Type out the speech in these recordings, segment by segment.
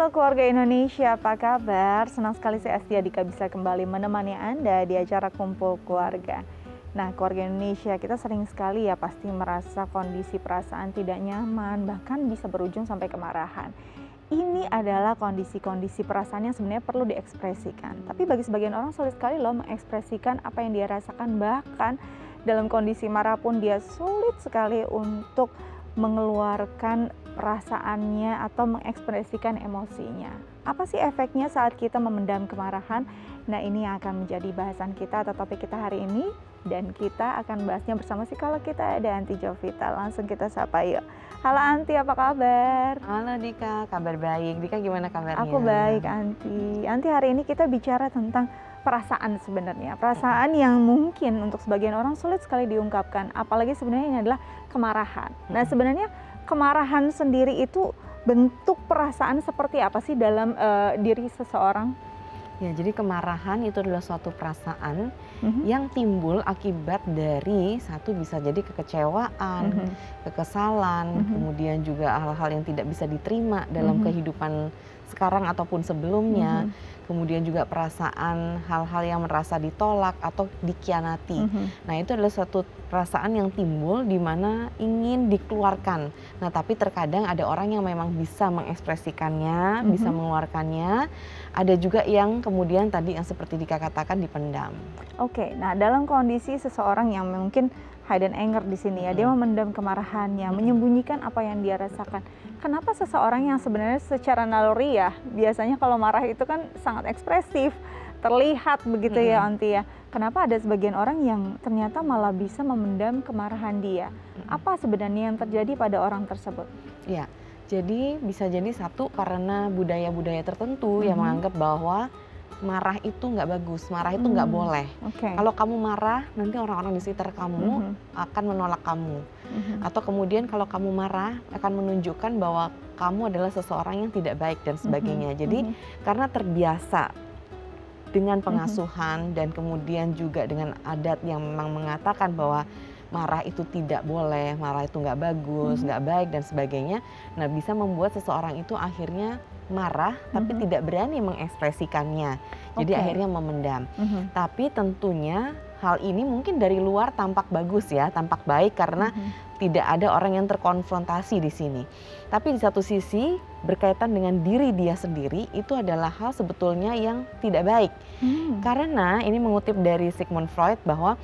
Halo keluarga Indonesia, apa kabar? Senang sekali saya Astia Dika bisa kembali menemani Anda di acara Kumpul Keluarga. Nah, keluarga Indonesia kita sering sekali ya pasti merasa kondisi perasaan tidak nyaman, bahkan bisa berujung sampai kemarahan. Ini adalah kondisi-kondisi perasaan yang sebenarnya perlu diekspresikan. Tapi bagi sebagian orang sulit sekali loh mengekspresikan apa yang dia rasakan, bahkan dalam kondisi marah pun dia sulit sekali untuk mengeluarkan perasaannya atau mengekspresikan emosinya. Apa sih efeknya saat kita memendam kemarahan? Nah, ini yang akan menjadi bahasan kita atau topik kita hari ini, dan kita akan bahasnya bersama psikolog kita ada Anti Jovita. Langsung kita sapa yuk. Halo Anti, apa kabar? Halo Dika, kabar baik. Dika gimana kabarnya? Aku baik Anti. Anti, hari ini kita bicara tentang perasaan sebenarnya. Perasaan yang mungkin untuk sebagian orang sulit sekali diungkapkan, apalagi sebenarnya ini adalah kemarahan. Nah, sebenarnya kemarahan sendiri itu bentuk perasaan seperti apa sih dalam diri seseorang? Ya, jadi kemarahan itu adalah suatu perasaan yang timbul akibat dari satu bisa jadi kekecewaan, kekesalan, kemudian juga hal-hal yang tidak bisa diterima dalam kehidupan sekarang ataupun sebelumnya. Kemudian juga perasaan hal-hal yang merasa ditolak atau dikhianati. Nah, itu adalah suatu perasaan yang timbul di mana ingin dikeluarkan. Nah, tapi terkadang ada orang yang memang bisa mengekspresikannya, bisa mengeluarkannya. Ada juga yang kemudian tadi yang seperti Dika katakan dipendam. Oke, nah dalam kondisi seseorang yang mungkin hidden anger di sini ya, dia memendam kemarahannya, menyembunyikan apa yang dia rasakan. Kenapa seseorang yang sebenarnya secara naluri ya, biasanya kalau marah itu kan sangat ekspresif, terlihat begitu ya Anti ya. Kenapa ada sebagian orang yang ternyata malah bisa memendam kemarahan dia? Apa sebenarnya yang terjadi pada orang tersebut? Ya, jadi bisa jadi satu karena budaya-budaya tertentu yang menganggap bahwa marah itu nggak bagus, marah itu nggak boleh. Kalau kamu marah, nanti orang-orang di sekitar kamu akan menolak kamu. Atau kemudian kalau kamu marah akan menunjukkan bahwa kamu adalah seseorang yang tidak baik dan sebagainya. Jadi karena terbiasa dengan pengasuhan dan kemudian juga dengan adat yang memang mengatakan bahwa marah itu tidak boleh, marah itu nggak bagus, nggak baik dan sebagainya. Nah, bisa membuat seseorang itu akhirnya marah tapi tidak berani mengekspresikannya. Jadi akhirnya memendam. Tapi tentunya hal ini mungkin dari luar tampak bagus ya, tampak baik karena tidak ada orang yang terkonfrontasi di sini. Tapi di satu sisi berkaitan dengan diri dia sendiri itu adalah hal sebetulnya yang tidak baik. Karena ini mengutip dari Sigmund Freud bahwa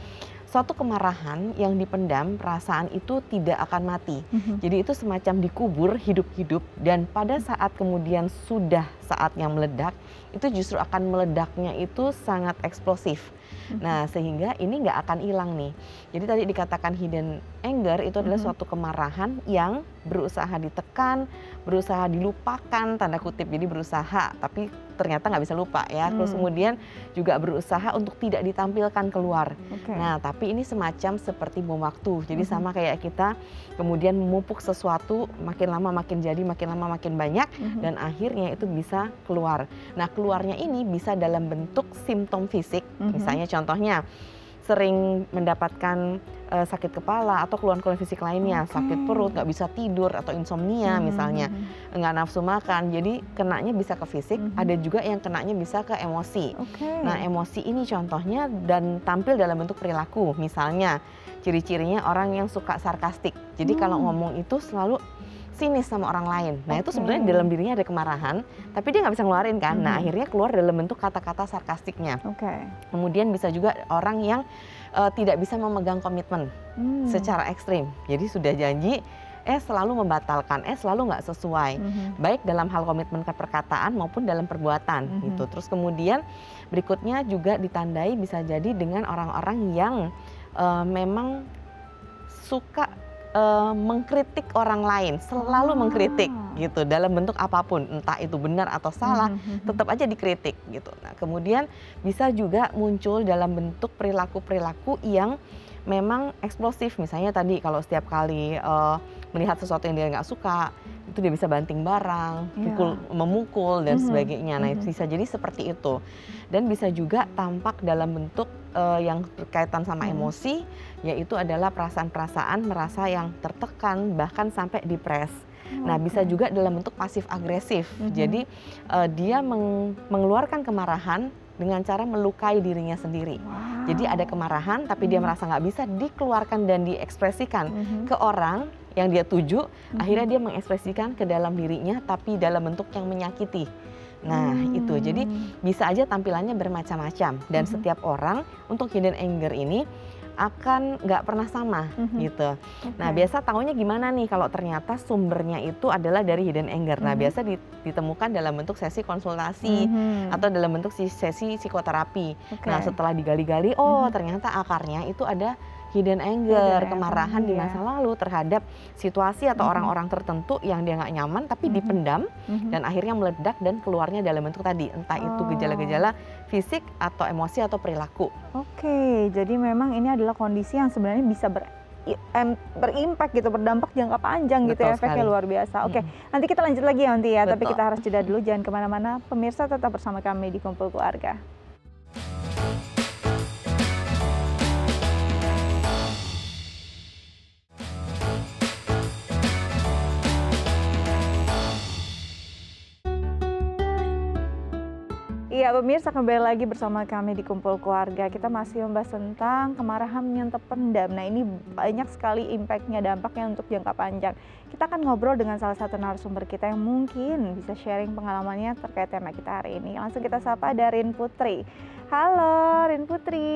suatu kemarahan yang dipendam, perasaan itu tidak akan mati. Jadi itu semacam dikubur hidup-hidup dan pada saat kemudian sudah saatnya meledak, itu justru akan meledaknya itu sangat eksplosif. Nah, sehingga ini nggak akan hilang nih. Jadi tadi dikatakan hidden anger itu adalah suatu kemarahan yang berusaha ditekan, berusaha dilupakan, tanda kutip, jadi berusaha tapi ternyata nggak bisa lupa ya. Terus kemudian juga berusaha untuk tidak ditampilkan keluar. Nah, tapi ini semacam seperti bom waktu. Jadi sama kayak kita kemudian memupuk sesuatu, makin lama makin jadi, makin lama makin banyak dan akhirnya itu bisa keluar. Nah, keluarnya ini bisa dalam bentuk simptom fisik, misalnya contohnya sering mendapatkan sakit kepala atau keluhan-keluhan fisik lainnya, sakit perut, nggak bisa tidur atau insomnia misalnya, nggak nafsu makan. Jadi kenanya bisa ke fisik, ada juga yang kenanya bisa ke emosi. Nah, emosi ini contohnya dan tampil dalam bentuk perilaku. Misalnya ciri-cirinya orang yang suka sarkastik. Jadi kalau ngomong itu selalu sinis sama orang lain. Nah, itu sebenarnya dalam dirinya ada kemarahan, tapi dia nggak bisa ngeluarin kan. Nah, akhirnya keluar dalam bentuk kata-kata sarkastiknya. Kemudian bisa juga orang yang tidak bisa memegang komitmen secara ekstrim. Jadi sudah janji, selalu membatalkan, selalu nggak sesuai. Baik dalam hal komitmen perkataan maupun dalam perbuatan gitu. Terus kemudian berikutnya juga ditandai bisa jadi dengan orang-orang yang memang suka mengkritik orang lain, selalu mengkritik gitu dalam bentuk apapun, entah itu benar atau salah, tetap aja dikritik gitu. Nah, kemudian bisa juga muncul dalam bentuk perilaku-perilaku yang memang eksplosif. Misalnya tadi kalau setiap kali melihat sesuatu yang dia nggak suka, itu dia bisa banting barang, memukul dan sebagainya. Nah, bisa jadi seperti itu. Dan bisa juga tampak dalam bentuk yang berkaitan sama emosi, yaitu adalah perasaan-perasaan merasa yang tertekan, bahkan sampai depres. Nah, bisa juga dalam bentuk pasif agresif. Jadi dia mengeluarkan kemarahan dengan cara melukai dirinya sendiri. Jadi ada kemarahan, tapi dia merasa nggak bisa dikeluarkan dan diekspresikan ke orang yang dia tuju. Akhirnya dia mengekspresikan ke dalam dirinya, tapi dalam bentuk yang menyakiti. Nah, itu. Jadi bisa aja tampilannya bermacam-macam. Dan setiap orang untuk hidden anger ini akan nggak pernah sama gitu. Nah, biasa tahunya gimana nih kalau ternyata sumbernya itu adalah dari hidden anger. Nah, biasa ditemukan dalam bentuk sesi konsultasi atau dalam bentuk sesi psikoterapi. Nah, setelah digali-gali, oh ternyata akarnya itu ada hidden anger, kemarahan di masa lalu terhadap situasi atau orang-orang tertentu yang dia nggak nyaman tapi dipendam dan akhirnya meledak dan keluarnya dalam bentuk tadi, entah itu gejala-gejala fisik atau emosi atau perilaku. Oke, jadi memang ini adalah kondisi yang sebenarnya bisa berimpact gitu, berdampak jangka panjang. Betul gitu ya, efeknya luar biasa. Oke, nanti kita lanjut lagi ya nanti ya, tapi kita harus jeda dulu, jangan kemana-mana. Pemirsa tetap bersama kami di Kumpul Keluarga. Iya, pemirsa, kembali lagi bersama kami di Kumpul Keluarga. Kita masih membahas tentang kemarahan yang terpendam. Nah, ini banyak sekali impact-nya, dampaknya untuk jangka panjang. Kita akan ngobrol dengan salah satu narasumber kita yang mungkin bisa sharing pengalamannya terkait tema kita hari ini. Langsung kita sapa, ada Rin Putri. Halo, Rin Putri.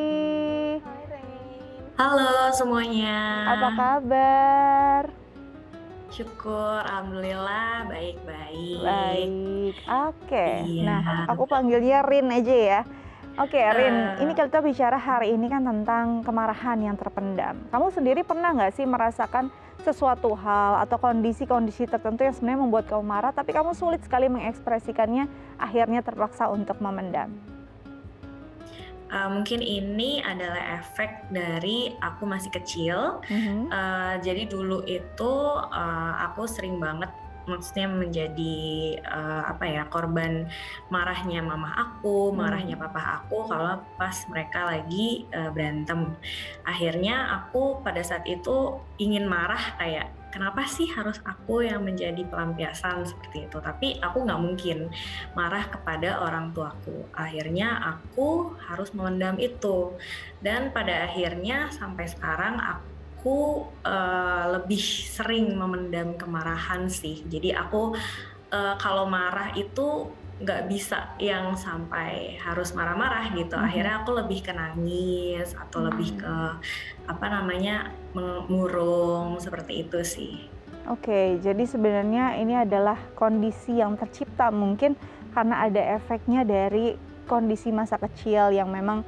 Hai, Rin. Halo semuanya. Apa kabar? Syukur, alhamdulillah baik-baik. Baik, oke. Iya. Nah, aku panggilnya Rin aja ya. Oke, Rin, ini kita bicara hari ini kan tentang kemarahan yang terpendam. Kamu sendiri pernah nggak sih merasakan sesuatu hal atau kondisi-kondisi tertentu yang sebenarnya membuat kamu marah, tapi kamu sulit sekali mengekspresikannya, akhirnya terpaksa untuk memendam? Mungkin ini adalah efek dari aku masih kecil. Jadi dulu itu aku sering banget, maksudnya menjadi korban marahnya mama aku, marahnya papa aku kalau pas mereka lagi berantem. Akhirnya aku pada saat itu ingin marah, kayak kenapa sih harus aku yang menjadi pelampiasan seperti itu? Tapi aku nggak mungkin marah kepada orang tuaku. Akhirnya aku harus memendam itu. Dan pada akhirnya sampai sekarang aku lebih sering memendam kemarahan sih. Jadi aku kalau marah itu nggak bisa yang sampai harus marah-marah gitu. Akhirnya aku lebih ke nangis atau lebih ke mengurung, seperti itu sih. Oke, jadi sebenarnya ini adalah kondisi yang tercipta mungkin karena ada efeknya dari kondisi masa kecil yang memang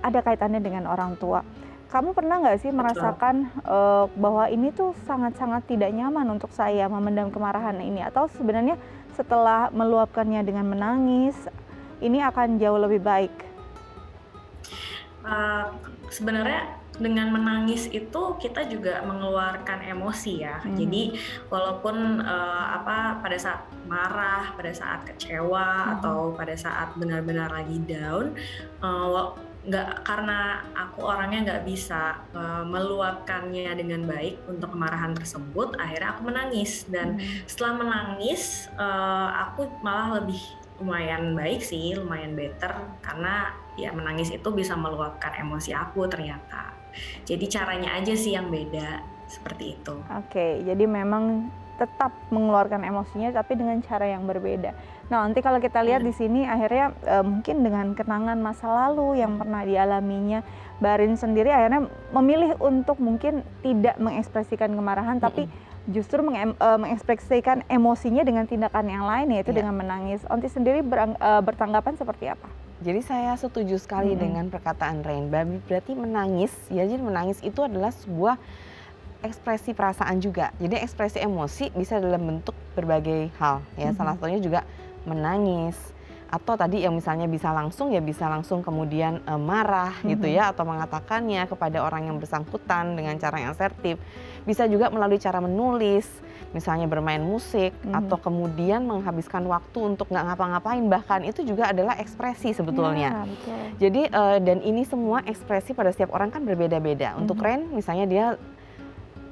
ada kaitannya dengan orang tua. Kamu pernah nggak sih merasakan bahwa ini tuh sangat-sangat tidak nyaman untuk saya memendam kemarahan ini? Atau sebenarnya setelah meluapkannya dengan menangis, ini akan jauh lebih baik? Sebenarnya dengan menangis itu kita juga mengeluarkan emosi ya. Jadi walaupun pada saat marah, pada saat kecewa atau pada saat benar-benar lagi down, karena aku orangnya nggak bisa meluapkannya dengan baik untuk kemarahan tersebut, akhirnya aku menangis. Dan setelah menangis, aku malah lebih lumayan baik sih, lumayan better, karena ya menangis itu bisa meluapkan emosi aku ternyata. Jadi caranya aja sih yang beda, seperti itu. Oke, jadi memang tetap mengeluarkan emosinya tapi dengan cara yang berbeda. Nah, nanti kalau kita lihat di sini akhirnya mungkin dengan kenangan masa lalu yang pernah dialaminya, Barin sendiri akhirnya memilih untuk mungkin tidak mengekspresikan kemarahan tapi justru mengekspresikan emosinya dengan tindakan yang lain, yaitu dengan menangis. Onti sendiri bertanggapan seperti apa? Jadi saya setuju sekali dengan perkataan Rain. Berarti menangis, ya, jadi menangis itu adalah sebuah ekspresi perasaan juga. Jadi ekspresi emosi bisa dalam bentuk berbagai hal, ya. Salah satunya juga menangis, Atau tadi yang misalnya bisa langsung ya bisa langsung kemudian marah gitu ya, atau mengatakannya kepada orang yang bersangkutan dengan cara yang asertif. Bisa juga melalui cara menulis, misalnya bermain musik, atau kemudian menghabiskan waktu untuk nggak ngapa-ngapain, bahkan itu juga adalah ekspresi sebetulnya. Jadi dan ini semua ekspresi pada setiap orang kan berbeda-beda. Untuk Ren misalnya dia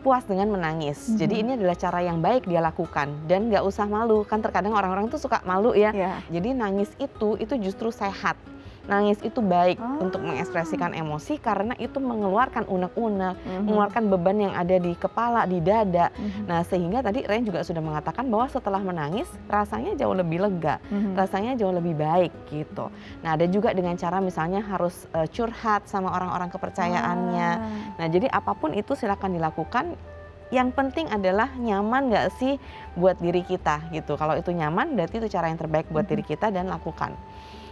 puas dengan menangis. Jadi ini adalah cara yang baik dia lakukan dan nggak usah malu. Kan terkadang orang-orang tuh suka malu ya. Jadi nangis itu justru sehat. Nangis itu baik untuk mengekspresikan emosi karena itu mengeluarkan unek-unek, mengeluarkan beban yang ada di kepala, di dada. Nah sehingga tadi Ren juga sudah mengatakan bahwa setelah menangis rasanya jauh lebih lega, rasanya jauh lebih baik gitu. Nah ada juga dengan cara misalnya harus curhat sama orang-orang kepercayaannya. Nah jadi apapun itu silakan dilakukan. Yang penting adalah nyaman nggak sih buat diri kita gitu. Kalau itu nyaman berarti itu cara yang terbaik buat diri kita dan lakukan.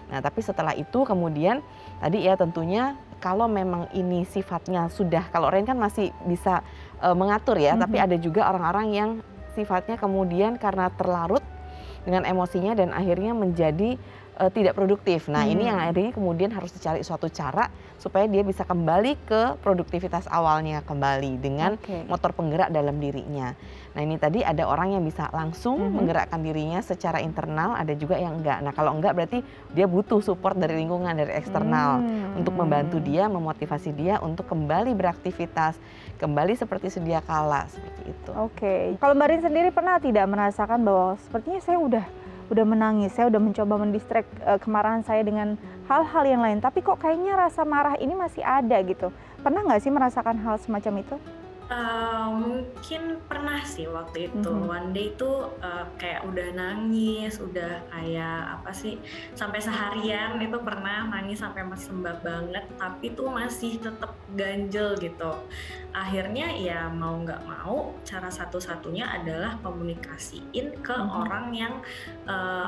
Nah tapi setelah itu kemudian tadi ya tentunya kalau memang ini sifatnya sudah, kalau Ren kan masih bisa mengatur ya, tapi ada juga orang-orang yang sifatnya kemudian karena terlarut dengan emosinya dan akhirnya menjadi tidak produktif. Nah ini yang akhirnya kemudian harus dicari suatu cara supaya dia bisa kembali ke produktivitas awalnya kembali dengan motor penggerak dalam dirinya. Nah ini tadi ada orang yang bisa langsung menggerakkan dirinya secara internal, ada juga yang enggak. Nah kalau enggak berarti dia butuh support dari lingkungan, dari eksternal untuk membantu dia, memotivasi dia untuk kembali beraktivitas, kembali seperti sedia kala, seperti itu. Kalau Mbak Rin sendiri pernah tidak merasakan bahwa sepertinya saya udah menangis, saya udah mencoba mendistract kemarahan saya dengan hal-hal yang lain, tapi kok kayaknya rasa marah ini masih ada gitu. Pernah nggak sih merasakan hal semacam itu? Mungkin pernah sih waktu itu. One day itu kayak udah nangis, udah kayak apa sih, sampai seharian itu pernah nangis sampai sembab banget, tapi tuh masih tetap ganjel gitu. Akhirnya ya mau nggak mau cara satu-satunya adalah komunikasiin ke orang yang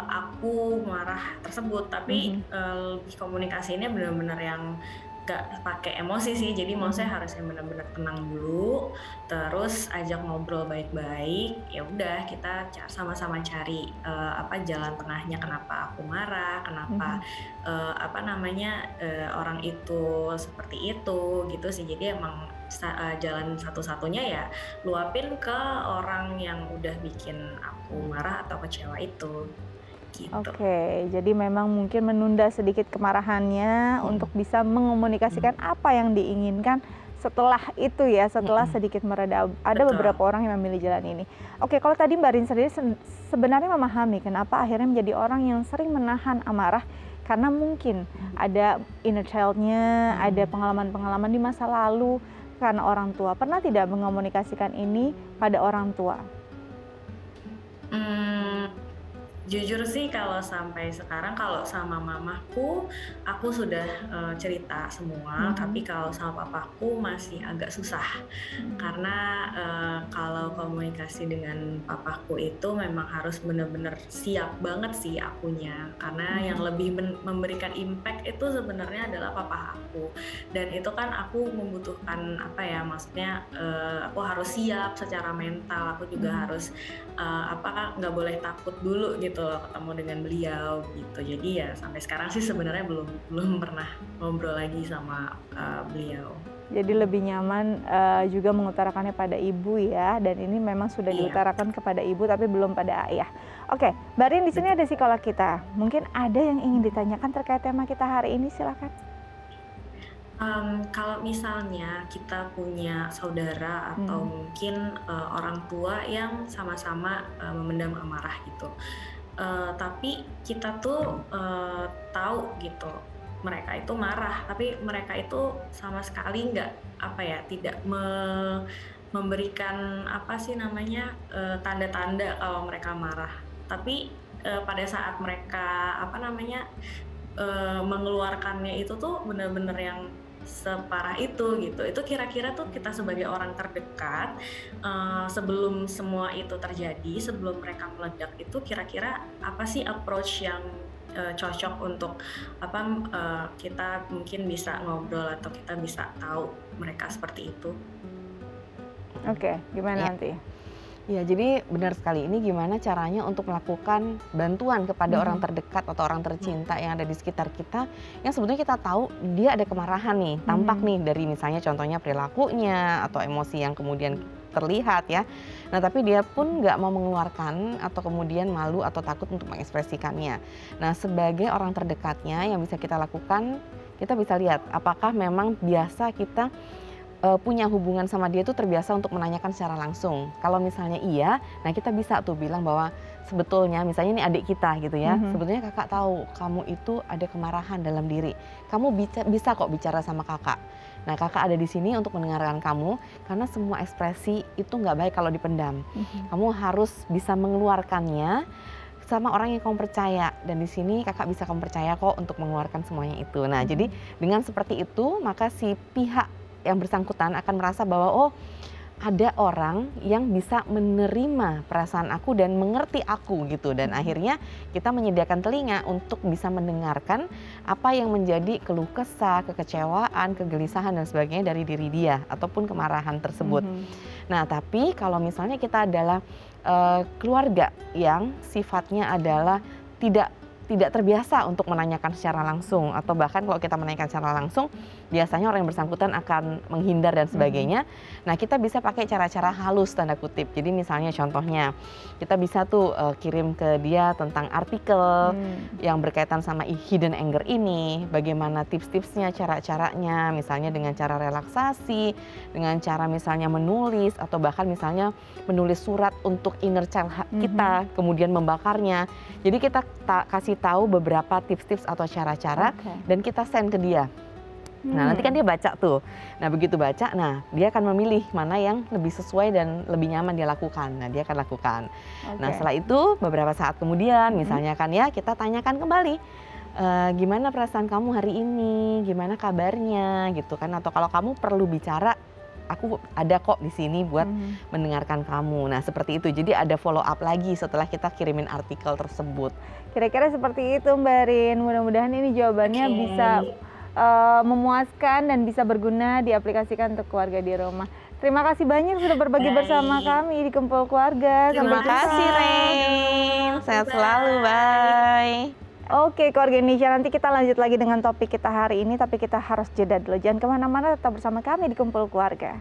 aku marah tersebut, tapi komunikasinya benar-benar yang gak pakai emosi sih, jadi maksudnya harusnya benar-benar tenang dulu, terus ajak ngobrol baik-baik. Ya udah kita sama-sama cari jalan tengahnya, kenapa aku marah, kenapa orang itu seperti itu gitu sih. Jadi emang jalan satu-satunya ya luapin ke orang yang udah bikin aku marah atau kecewa itu. Gitu. Jadi memang mungkin menunda sedikit kemarahannya untuk bisa mengomunikasikan apa yang diinginkan setelah itu ya, setelah sedikit mereda. Ada beberapa orang yang memilih jalan ini. Kalau tadi Mbak Rin sendiri sebenarnya memahami kenapa akhirnya menjadi orang yang sering menahan amarah, karena mungkin ada inner child-nya, ada pengalaman-pengalaman di masa lalu karena orang tua. Pernah tidak mengomunikasikan ini pada orang tua? Jujur sih kalau sampai sekarang, kalau sama mamaku aku sudah cerita semua, tapi kalau sama papaku masih agak susah. Karena kalau komunikasi dengan papaku itu memang harus benar-benar siap banget sih akunya, karena yang lebih memberikan impact itu sebenarnya adalah papa aku. Dan itu kan aku membutuhkan maksudnya aku harus siap secara mental, aku juga harus nggak boleh takut dulu gitu loh ketemu dengan beliau gitu. Jadi ya sampai sekarang sih sebenarnya belum pernah ngobrol lagi sama beliau. Jadi lebih nyaman juga mengutarakannya pada ibu ya, dan ini memang sudah diutarakan kepada ibu tapi belum pada ayah. Mbak Rin, di sini ada psikolog kita. Mungkin ada yang ingin ditanyakan terkait tema kita hari ini, silakan. Kalau misalnya kita punya saudara atau mungkin orang tua yang sama-sama memendam amarah gitu, tapi kita tuh tahu gitu mereka itu marah, tapi mereka itu sama sekali tidak memberikan tanda-tanda kalau mereka marah. Tapi pada saat mereka mengeluarkannya itu tuh benar-benar yang separah itu gitu. Itu kira-kira tuh kita sebagai orang terdekat sebelum semua itu terjadi, sebelum mereka meledak itu, kira-kira apa sih approach yang cocok untuk kita mungkin bisa ngobrol atau kita bisa tahu mereka seperti itu? Gimana nanti? Ya, jadi benar sekali. Ini gimana caranya untuk melakukan bantuan kepada orang terdekat atau orang tercinta yang ada di sekitar kita, yang sebetulnya kita tahu dia ada kemarahan nih, tampak nih dari misalnya contohnya perilakunya atau emosi yang kemudian terlihat ya. Nah, tapi dia pun nggak mau mengeluarkan atau kemudian malu atau takut untuk mengekspresikannya. Nah, sebagai orang terdekatnya yang bisa kita lakukan, kita bisa lihat apakah memang biasa kita punya hubungan sama dia itu terbiasa untuk menanyakan secara langsung. Kalau misalnya iya, nah kita bisa tuh bilang bahwa sebetulnya misalnya ini adik kita gitu ya, sebetulnya kakak tahu kamu itu ada kemarahan dalam diri. Kamu bisa kok bicara sama kakak. Nah, kakak ada di sini untuk mendengarkan kamu, karena semua ekspresi itu nggak baik kalau dipendam. Kamu harus bisa mengeluarkannya sama orang yang kamu percaya, dan di sini kakak bisa kamu percaya kok untuk mengeluarkan semuanya itu. Nah, jadi dengan seperti itu maka si pihak yang bersangkutan akan merasa bahwa oh, ada orang yang bisa menerima perasaan aku dan mengerti aku gitu, dan akhirnya kita menyediakan telinga untuk bisa mendengarkan apa yang menjadi keluh kesah, kekecewaan, kegelisahan dan sebagainya dari diri dia ataupun kemarahan tersebut. Nah, tapi kalau misalnya kita adalah keluarga yang sifatnya adalah tidak terbiasa untuk menanyakan secara langsung, atau bahkan kalau kita menanyakan secara langsung biasanya orang yang bersangkutan akan menghindar dan sebagainya. Nah, kita bisa pakai cara-cara halus tanda kutip. Jadi misalnya contohnya kita bisa tuh kirim ke dia tentang artikel yang berkaitan sama hidden anger ini, bagaimana tips-tipsnya, cara-caranya, misalnya dengan cara relaksasi, dengan cara misalnya menulis, atau bahkan misalnya menulis surat untuk inner child kita, kemudian membakarnya. Jadi kita kasih tahu beberapa tips-tips atau cara-cara dan kita send ke dia. Nah, nanti kan dia baca tuh. Nah, begitu baca, nah dia akan memilih mana yang lebih sesuai dan lebih nyaman dia lakukan. Nah, dia akan lakukan. Nah, setelah itu beberapa saat kemudian misalnya kan ya kita tanyakan kembali, gimana perasaan kamu hari ini, gimana kabarnya gitu kan, atau kalau kamu perlu bicara, aku ada kok di sini buat mendengarkan kamu. Nah, seperti itu. Jadi ada follow up lagi setelah kita kirimin artikel tersebut. Kira-kira seperti itu Mbak Rin. Mudah-mudahan ini jawabannya bisa memuaskan dan bisa berguna diaplikasikan untuk keluarga di rumah. Terima kasih banyak sudah berbagi bersama kami di Kumpul Keluarga. Terima kasih Rin. Sehat selalu. Bye. Oke, keluarga Indonesia, nanti kita lanjut lagi dengan topik kita hari ini, tapi kita harus jeda dulu. Jangan kemana-mana, tetap bersama kami di Kumpul Keluarga.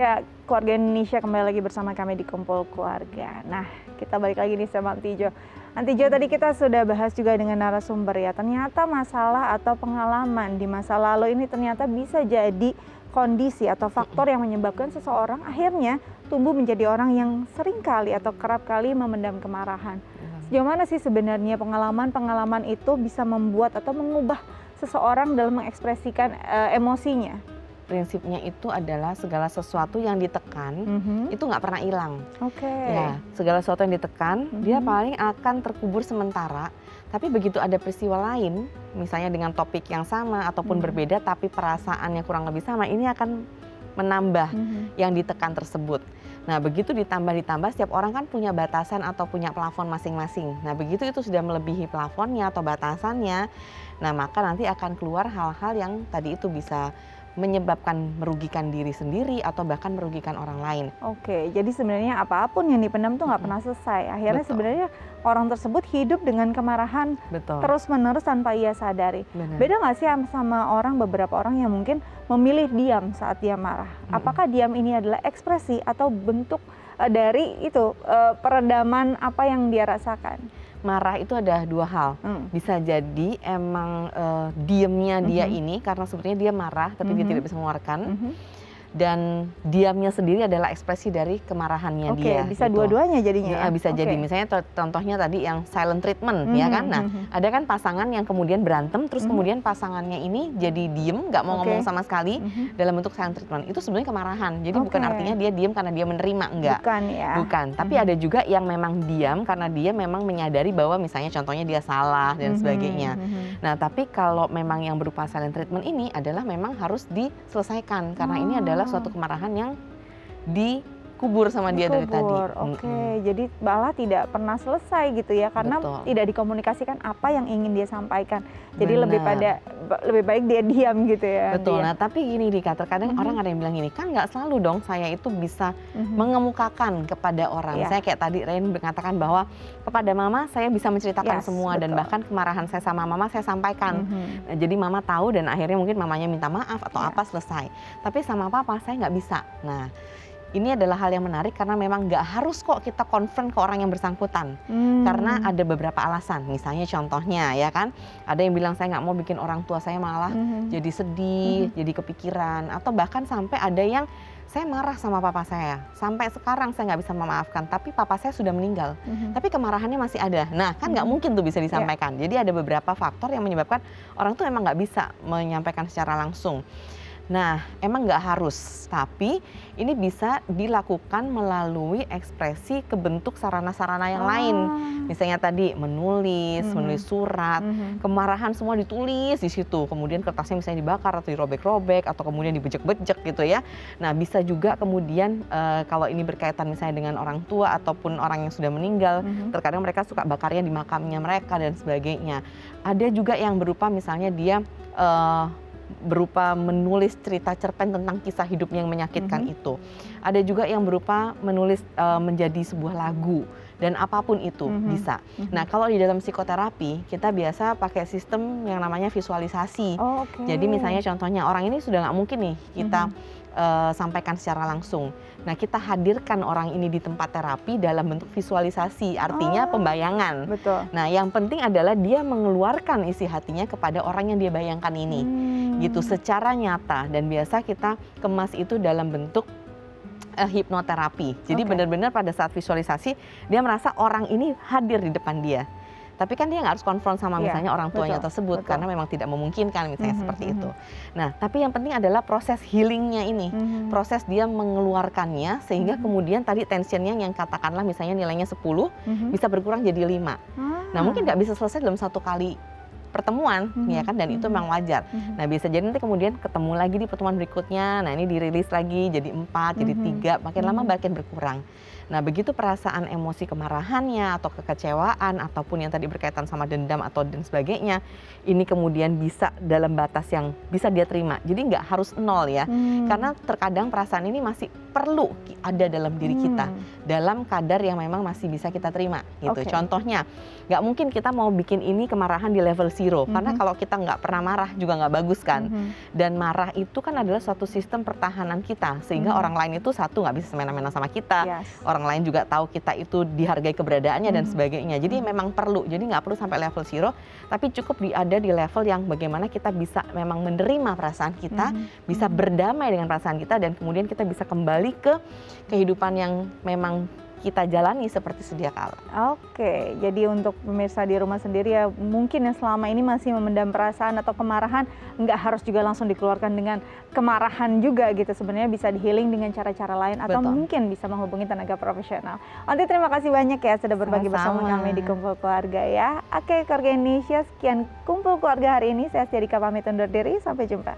Ya, keluarga Indonesia kembali lagi bersama kami di Kumpul Keluarga. Nah, kita balik lagi nih sama Antijo. Antijo, tadi kita sudah bahas juga dengan narasumber ya, ternyata masalah atau pengalaman di masa lalu ini ternyata bisa jadi kondisi atau faktor yang menyebabkan seseorang akhirnya tumbuh menjadi orang yang sering kali atau kerap kali memendam kemarahan. Sejauh mana sih sebenarnya pengalaman-pengalaman itu bisa membuat atau mengubah seseorang dalam mengekspresikan emosinya? Prinsipnya itu adalah segala sesuatu yang ditekan itu nggak pernah hilang. Ya, segala sesuatu yang ditekan dia paling akan terkubur sementara, tapi begitu ada peristiwa lain, misalnya dengan topik yang sama ataupun berbeda tapi perasaannya kurang lebih sama, ini akan menambah yang ditekan tersebut. Nah, begitu ditambah setiap orang kan punya batasan atau punya plafon masing-masing. Nah, begitu itu sudah melebihi plafonnya atau batasannya, nah maka nanti akan keluar hal-hal yang tadi itu bisa menyebabkan merugikan diri sendiri atau bahkan merugikan orang lain. Oke, jadi sebenarnya apapun yang dipendam tuh nggak pernah selesai. Akhirnya sebenarnya orang tersebut hidup dengan kemarahan terus-menerus tanpa ia sadari. Beda nggak sih sama beberapa orang yang mungkin memilih diam saat dia marah? Apakah diam ini adalah ekspresi atau bentuk dari itu peredaman apa yang dia rasakan? Marah itu ada dua hal, bisa jadi emang diamnya dia ini karena sebetulnya dia marah tapi dia tidak bisa mengeluarkan, dan diamnya sendiri adalah ekspresi dari kemarahannya dia. Bisa gitu. Dua-duanya jadinya. Bisa jadi, misalnya contohnya tadi yang silent treatment, ya kan. Nah, ada kan pasangan yang kemudian berantem, terus kemudian pasangannya ini jadi diem, nggak mau ngomong sama sekali dalam bentuk silent treatment. Itu sebenarnya kemarahan. Jadi bukan artinya dia diem karena dia menerima, enggak. Bukan ya. Bukan. Tapi ada juga yang memang diam karena dia memang menyadari bahwa misalnya contohnya dia salah dan sebagainya. Nah, tapi kalau memang yang berupa silent treatment ini adalah memang harus diselesaikan karena ini adalah suatu kemarahan yang dikubur sama dia dari tadi. Oke, jadi malah tidak pernah selesai gitu ya, karena tidak dikomunikasikan apa yang ingin dia sampaikan. Jadi lebih baik dia diam gitu ya. Betul. Nah tapi gini Dika, terkadang orang ada yang bilang gini, kan nggak selalu dong saya itu bisa mengemukakan kepada orang. Saya kayak tadi Rain mengatakan bahwa kepada mama saya bisa menceritakan semua dan bahkan kemarahan saya sama mama saya sampaikan. Nah, jadi mama tahu dan akhirnya mungkin mamanya minta maaf atau apa selesai. Tapi sama papa saya nggak bisa. Nah ini adalah hal yang menarik karena memang nggak harus kok kita confront ke orang yang bersangkutan. Karena ada beberapa alasan. Misalnya contohnya ya kan, ada yang bilang saya nggak mau bikin orang tua saya malah jadi sedih, jadi kepikiran. Atau bahkan sampai ada yang saya marah sama papa saya. Sampai sekarang saya nggak bisa memaafkan, tapi papa saya sudah meninggal. Tapi kemarahannya masih ada. Nah kan nggak mungkin tuh bisa disampaikan. Jadi ada beberapa faktor yang menyebabkan orang tuh emang nggak bisa menyampaikan secara langsung. Nah, emang nggak harus, tapi ini bisa dilakukan melalui ekspresi kebentuk sarana-sarana yang lain. Misalnya tadi menulis surat, kemarahan semua ditulis di situ. Kemudian kertasnya misalnya dibakar atau dirobek-robek atau kemudian dibejek-bejek gitu ya. Nah, bisa juga kemudian kalau ini berkaitan misalnya dengan orang tua ataupun orang yang sudah meninggal, terkadang mereka suka bakarnya di makamnya mereka dan sebagainya. Ada juga yang berupa misalnya dia berupa menulis cerita cerpen tentang kisah hidupnya yang menyakitkan itu. Ada juga yang berupa menulis menjadi sebuah lagu dan apapun itu bisa. Nah kalau di dalam psikoterapi kita biasa pakai sistem yang namanya visualisasi. Jadi misalnya contohnya orang ini sudah nggak mungkin nih kita sampaikan secara langsung. Nah kita hadirkan orang ini di tempat terapi dalam bentuk visualisasi, artinya pembayangan. Betul. Nah yang penting adalah dia mengeluarkan isi hatinya kepada orang yang dia bayangkan ini, gitu secara nyata. Dan biasa kita kemas itu dalam bentuk hipnoterapi. Jadi benar-benar pada saat visualisasi dia merasa orang ini hadir di depan dia. Tapi kan dia nggak harus konfront sama misalnya orang tuanya tersebut karena memang tidak memungkinkan misalnya seperti itu. Nah, tapi yang penting adalah proses healingnya ini, proses dia mengeluarkannya sehingga kemudian tadi tensionnya yang katakanlah misalnya nilainya 10 bisa berkurang jadi 5. Nah, mungkin nggak bisa selesai dalam satu kali pertemuan ya kan, dan itu memang wajar. Nah bisa jadi nanti kemudian ketemu lagi di pertemuan berikutnya, nah ini dirilis lagi jadi 4, jadi 3, makin lama makin berkurang. Nah begitu perasaan emosi kemarahannya atau kekecewaan ataupun yang tadi berkaitan sama dendam atau dan sebagainya, ini kemudian bisa dalam batas yang bisa dia terima. Jadi nggak harus 0 ya, karena terkadang perasaan ini masih perlu ada dalam diri kita dalam kadar yang memang masih bisa kita terima gitu. Contohnya nggak mungkin kita mau bikin ini kemarahan di level 0 karena kalau kita nggak pernah marah juga nggak bagus kan. Dan marah itu kan adalah suatu sistem pertahanan kita sehingga orang lain itu satu nggak bisa semena-mena sama kita, orang lain juga tahu kita itu dihargai keberadaannya dan sebagainya. Jadi memang perlu, jadi nggak perlu sampai level 0, tapi cukup ada di level yang bagaimana kita bisa memang menerima perasaan kita, bisa berdamai dengan perasaan kita, dan kemudian kita bisa kembali ke kehidupan yang memang kita jalani seperti sedia kala. Oke, jadi untuk pemirsa di rumah sendiri ya, mungkin yang selama ini masih memendam perasaan atau kemarahan, nggak harus juga langsung dikeluarkan dengan kemarahan juga gitu. Sebenarnya bisa di-healing dengan cara-cara lain atau mungkin bisa menghubungi tenaga profesional. Onti terima kasih banyak ya sudah berbagi bersama kami di Kumpul Keluarga ya. Oke, Keluarga Indonesia, sekian Kumpul Keluarga hari ini. Saya Astia Dika pamit undur diri, sampai jumpa.